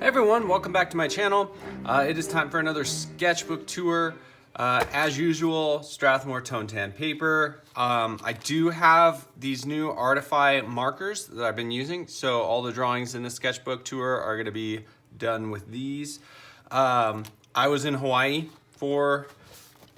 Hey everyone, welcome back to my channel. It is time for another sketchbook tour. As usual, Strathmore tone tan paper. I do have these new Artify markers that I've been using, so all the drawings in the sketchbook tour are going to be done with these. I was in Hawaii for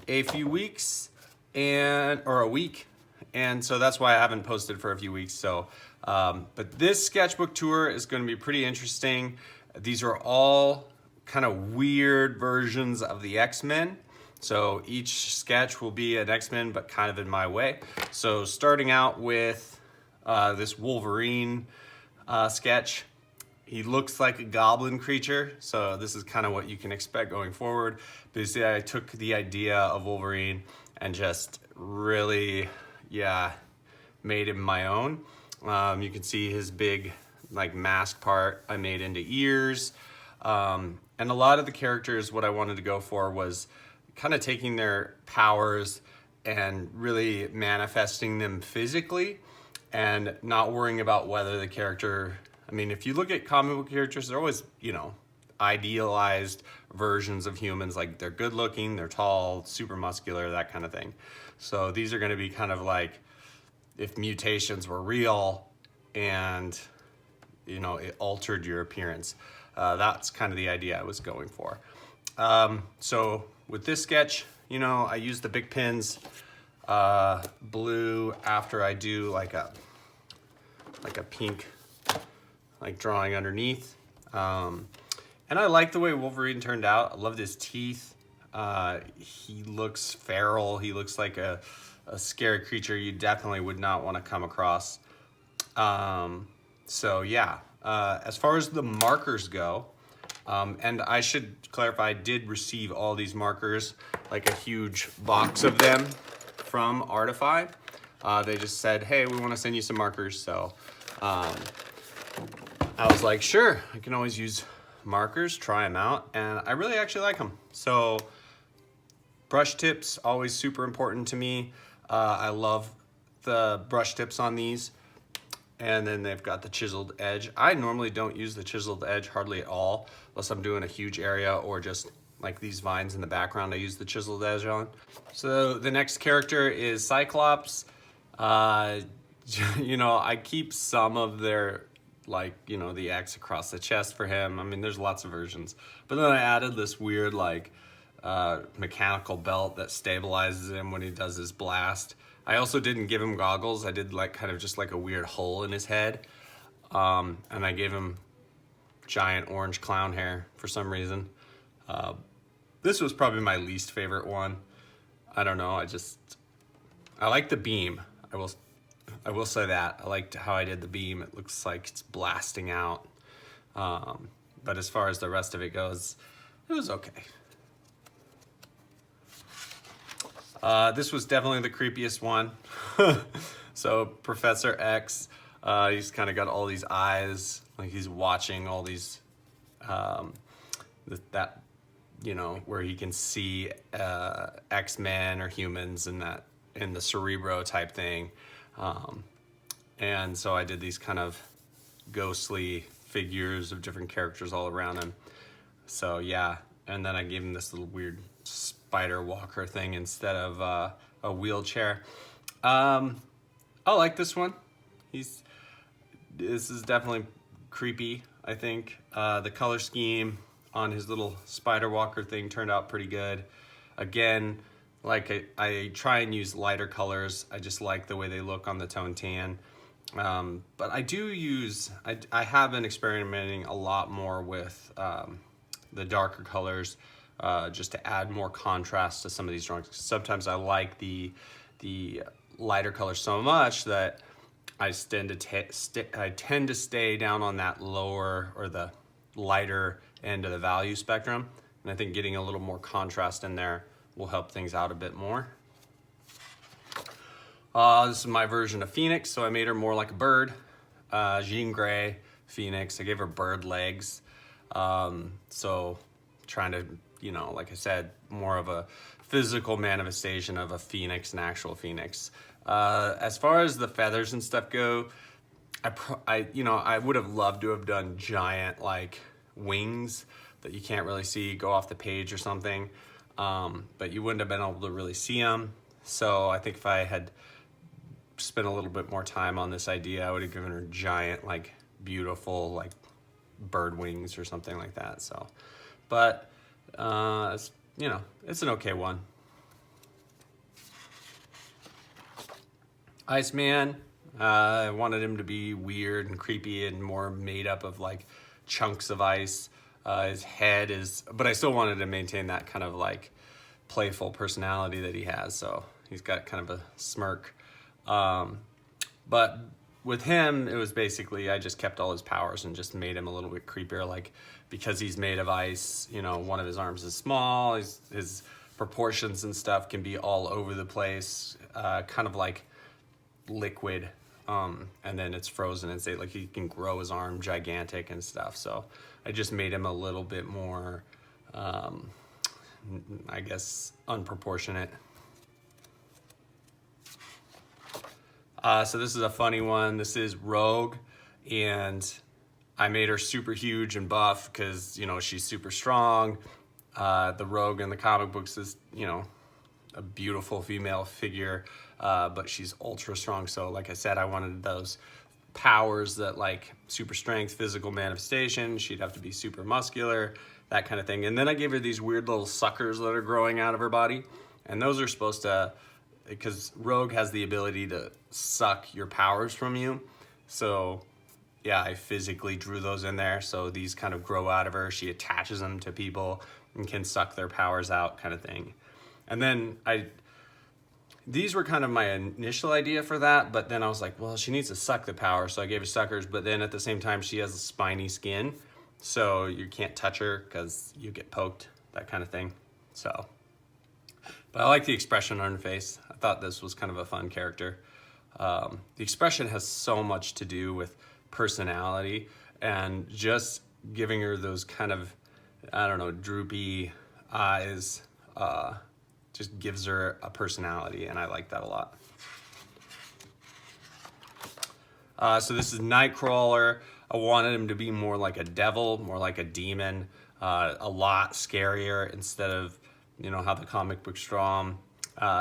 a few weeks, or a week, and so that's why I haven't posted for a few weeks. So, but this sketchbook tour is going to be pretty interesting. These are all kind of weird versions of the X-Men. So each sketch will be an X-Men, but kind of in my way. So starting out with this Wolverine sketch. He looks like a goblin creature, so this is kind of what you can expect going forward. Basically, I took the idea of Wolverine and just really, made him my own. You can see his big mask part I made into ears. And a lot of the characters, what I wanted to go for was kind of taking their powers and really manifesting them physically and not worrying about whether the character, I mean, if you look at comic book characters, they're always, idealized versions of humans. Like, they're good looking, they're tall, super muscular, that kind of thing. So these are going to be kind of like if mutations were real and it altered your appearance. That's kind of the idea I was going for. So with this sketch, I use the big pins, blue after I do like a pink, drawing underneath. And I like the way Wolverine turned out. I loved his teeth. He looks feral. He looks like a scary creature you definitely would not want to come across. So yeah, as far as the markers go, and I should clarify, I did receive all these markers, like a huge box of them from Artify. They just said, hey, we want to send you some markers. So I was like, sure, I can always use markers, try them out. And I really actually like them. So brush tips, always super important to me. I love the brush tips on these. And then they've got the chiseled edge. I normally don't use the chiseled edge hardly at all, unless I'm doing a huge area or just like these vines in the background I use the chiseled edge on. So the next character is Cyclops. I keep some of their, the X across the chest for him. I mean, there's lots of versions. But then I added this weird, mechanical belt that stabilizes him when he does his blast. I also didn't give him goggles. I did kind of just a weird hole in his head. And I gave him giant orange clown hair for some reason. This was probably my least favorite one. I don't know, I like the beam. I will say that. I liked how I did the beam. It looks like it's blasting out. But as far as the rest of it goes, it was okay. This was definitely the creepiest one. So Professor X, he's kind of got all these eyes, like he's watching all these, where he can see X-Men or humans in the Cerebro type thing. And so I did these kind of ghostly figures of different characters all around him. So yeah, and then I gave him this little weird spider walker thing instead of a wheelchair. I like this one. This is definitely creepy, I think. The color scheme on his little spider walker thing turned out pretty good. Again, I try and use lighter colors. I just like the way they look on the tone tan. But I have been experimenting a lot more with the darker colors, just to add more contrast to some of these drawings. Sometimes I like the lighter colors so much that I tend to stay down on that lower or the lighter end of the value spectrum. And I think getting a little more contrast in there will help things out a bit more. This is my version of Phoenix, so I made her more like a bird. Jean Grey Phoenix. I gave her bird legs. So trying to, like I said, more of a physical manifestation of a phoenix, an actual phoenix. As far as the feathers and stuff go, I would have loved to have done giant, wings that you can't really see, go off the page or something. But you wouldn't have been able to really see them. So I think if I had spent a little bit more time on this idea, I would have given her giant, like beautiful, like bird wings or something like that. So, but it's, you know, it's an okay one. Iceman, I wanted him to be weird and creepy and more made up of like chunks of ice. His head is, but I still wanted to maintain that kind of like playful personality that he has. So he's got kind of a smirk. But with him, it was basically, I just kept all his powers and just made him a little bit creepier. Like, because he's made of ice, you know, one of his arms is small, his proportions and stuff can be all over the place, kind of like liquid. And then it's frozen and say like he can grow his arm gigantic and stuff. So I just made him a little bit more, I guess, unproportionate. So this is a funny one. This is Rogue, and I made her super huge and buff because, you know, she's super strong. The Rogue in the comic books is, you know, a beautiful female figure, but she's ultra strong. So like I said, I wanted those powers that like super strength, physical manifestation. She'd have to be super muscular, that kind of thing. And then I gave her these weird little suckers that are growing out of her body. And those are supposed to, because Rogue has the ability to suck your powers from you. So yeah, I physically drew those in there. So these kind of grow out of her. She attaches them to people and can suck their powers out, kind of thing. And then these were kind of my initial idea for that, but then I was like, well, she needs to suck the power, so I gave her suckers, but then at the same time, she has a spiny skin, so you can't touch her because you get poked, that kind of thing. So, but I like the expression on her face. I thought this was kind of a fun character. The expression has so much to do with personality, and just giving her those kind of, I don't know, droopy eyes, just gives her a personality, and I like that a lot. So this is Nightcrawler. I wanted him to be more like a devil, more like a demon, a lot scarier instead of, you know, how the comic books draw him.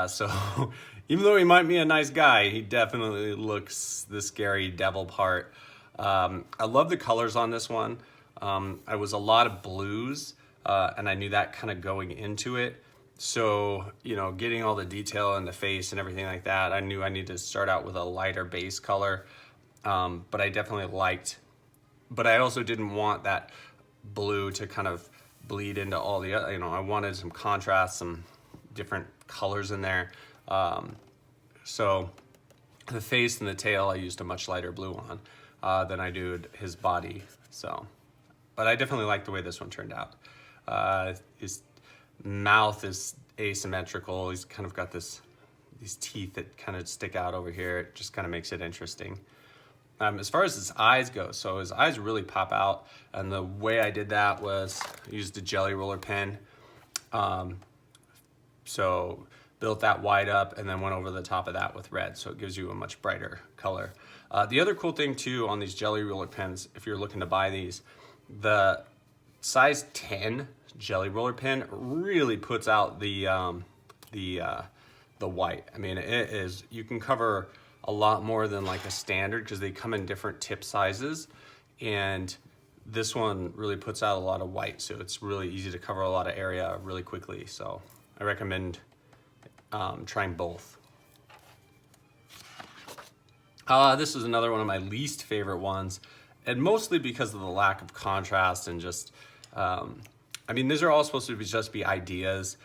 So even though he might be a nice guy, he definitely looks the scary devil part. I love the colors on this one. I was a lot of blues, and I knew that kind of going into it. So, you know, getting all the detail in the face and everything like that, I knew I needed to start out with a lighter base color. But I definitely liked, but I also didn't want that blue to kind of bleed into all the other, you know, I wanted some contrast, some different colors in there. So the face and the tail, I used a much lighter blue on than I do his body. So, but I definitely like the way this one turned out. His mouth is asymmetrical. He's kind of got these teeth that kind of stick out over here. It just kind of makes it interesting. As far as his eyes go, so his eyes really pop out, and the way I did that was I used a jelly roller pen. So built that white up and then went over the top of that with red, so it gives you a much brighter color. The other cool thing too on these jelly roller pens, if you're looking to buy these, the size 10 jelly roller pen really puts out the white. I mean, it is, you can cover a lot more than like a standard because they come in different tip sizes, and this one really puts out a lot of white, so it's really easy to cover a lot of area really quickly. So I recommend trying both. This is another one of my least favorite ones, and mostly because of the lack of contrast and just I mean, these are all supposed to be just be ideas,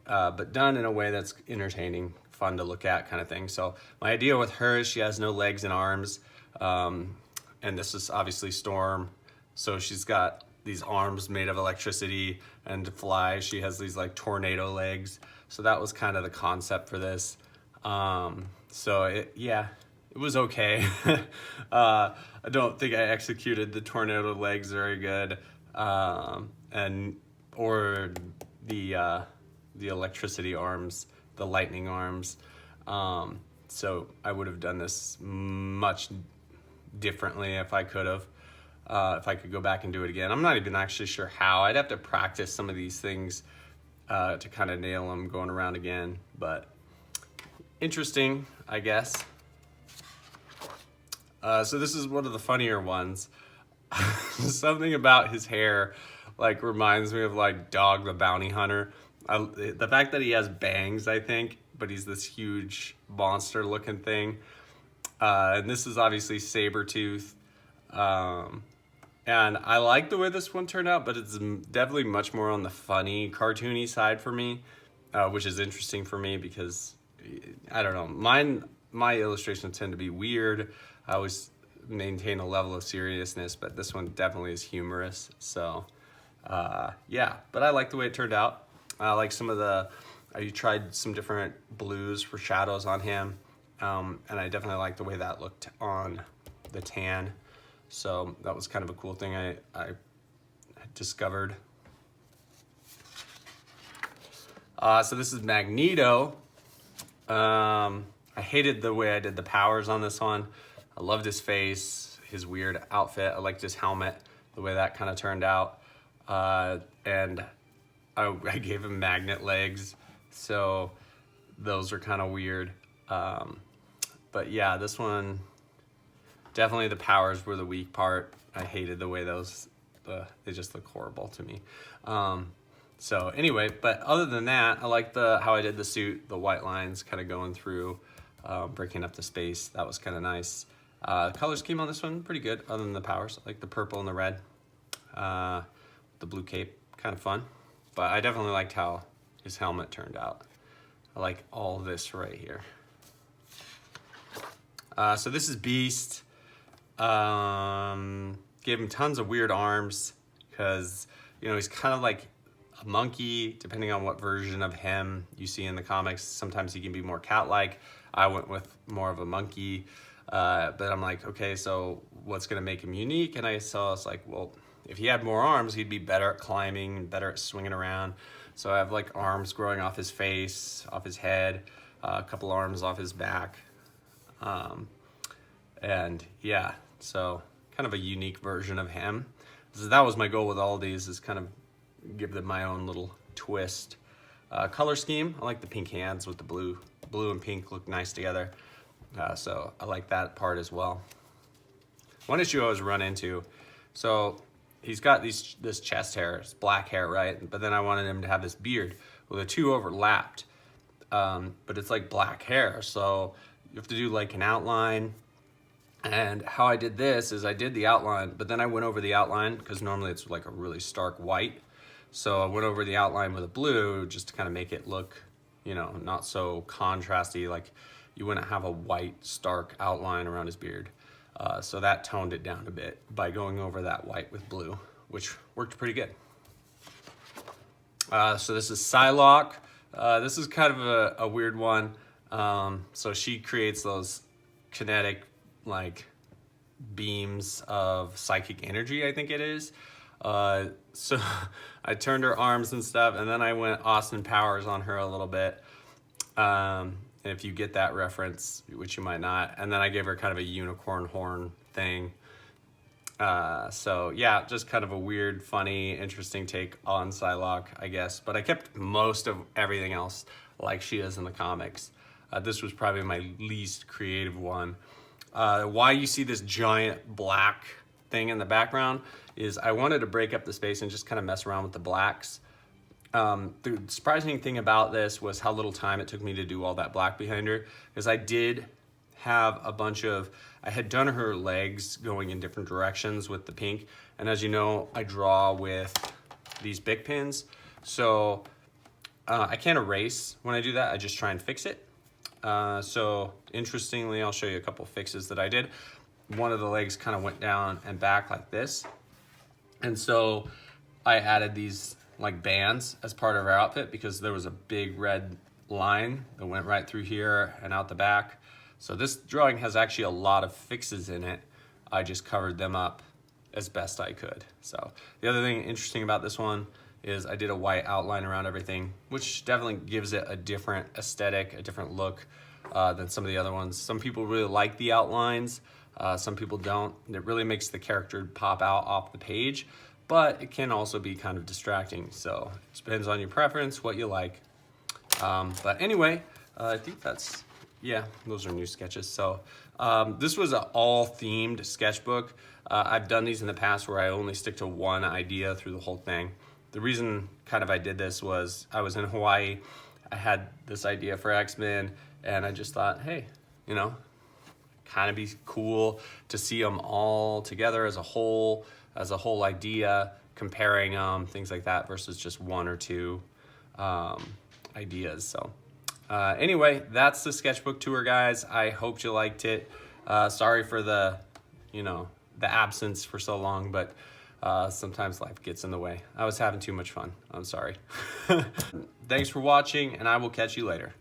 but done in a way that's entertaining, fun to look at, kind of thing. So my idea with her is she has no legs and arms, and this is obviously Storm. So she's got these arms made of electricity, and to fly, she has these like tornado legs. So that was kind of the concept for this. So it was okay. I don't think I executed the tornado legs very good, or the electricity arms, the lightning arms. So I would have done this much differently if I could have. if I could go back and do it again. I'm not even actually sure how. I'd have to practice some of these things to kind of nail them going around again, but interesting, I guess. So this is one of the funnier ones. Something about his hair like reminds me of like Dog the Bounty Hunter. The fact that he has bangs, I think, but he's this huge monster looking thing. And this is obviously Sabretooth. And I like the way this one turned out, but it's definitely much more on the funny, cartoony side for me, which is interesting for me because, I don't know, my illustrations tend to be weird. I always maintain a level of seriousness, but this one definitely is humorous. So, yeah, but I like the way it turned out. I like some of I tried some different blues for shadows on him, and I definitely like the way that looked on the tan. So that was kind of a cool thing I discovered. So this is Magneto. I hated the way I did the powers on this one. I loved his face, his weird outfit. I liked his helmet, the way that kind of turned out. And I gave him magnet legs, so those are kind of weird. But yeah, this one, definitely the powers were the weak part. I hated the way they just look horrible to me. So anyway, but other than that, I like how I did the suit, the white lines kind of going through, breaking up the space. That was kind of nice. The color scheme on this one, pretty good, other than the powers. I like the purple and the red. The blue cape, kind of fun. But I definitely liked how his helmet turned out. I like all this right here. So this is Beast. Gave him tons of weird arms because, you know, he's kind of like a monkey, depending on what version of him you see in the comics. Sometimes he can be more cat-like. I went with more of a monkey. But I'm like, okay, so what's gonna make him unique? And I was like, well, if he had more arms, he'd be better at climbing, better at swinging around. So I have like arms growing off his face, off his head, a couple arms off his back. And yeah, so kind of a unique version of him. So that was my goal with all these, is kind of give them my own little twist. Color scheme, I like the pink hands with the blue. Blue and pink look nice together. So I like that part as well. One issue I always run into, so he's got this chest hair, it's black hair, right? But then I wanted him to have this beard. Well, the two overlapped, but it's like black hair. So you have to do like an outline. And how I did this is I did the outline, but then I went over the outline because normally it's like a really stark white. So I went over the outline with a blue just to kind of make it look, you know, not so contrasty. Like you wouldn't have a white stark outline around his beard. So that toned it down a bit by going over that white with blue, which worked pretty good. So this is Psylocke. This is kind of a weird one. So she creates those kinetic like beams of psychic energy, I think it is. So I turned her arms and stuff, and then I went Austin Powers on her a little bit. If you get that reference, which you might not. And then I gave her kind of a unicorn horn thing. So yeah, just kind of a weird, funny, interesting take on Psylocke, I guess. But I kept most of everything else like she is in the comics. This was probably my least creative one. Why you see this giant black thing in the background is I wanted to break up the space and just kind of mess around with the blacks. The surprising thing about this was how little time it took me to do all that black behind her, because I did have a bunch of, I had done her legs going in different directions with the pink, and as you know, I draw with these Bic pins, so I can't erase when I do that, I just try and fix it. So interestingly, I'll show you a couple fixes that I did. One of the legs kind of went down and back like this, and so I added these like bands as part of our outfit because there was a big red line that went right through here and out the back. So this drawing has actually a lot of fixes in it. I just covered them up as best I could. So the other thing interesting about this one is I did a white outline around everything, which definitely gives it a different aesthetic, a different look than some of the other ones. Some people really like the outlines. Some people don't. It really makes the character pop out off the page, but it can also be kind of distracting. So it depends on your preference, what you like. But anyway, I think that's, yeah, those are new sketches. So this was an all themed sketchbook. I've done these in the past where I only stick to one idea through the whole thing. The reason kind of I did this was I was in Hawaii. I had this idea for X-Men and I just thought, hey, you know, kind of be cool to see them all together as a whole idea, comparing things like that versus just one or two ideas. So anyway, that's the sketchbook tour, guys. I hope you liked it. Sorry for the, you know, the absence for so long, but sometimes life gets in the way. I was having too much fun. I'm sorry. Thanks for watching, and I will catch you later.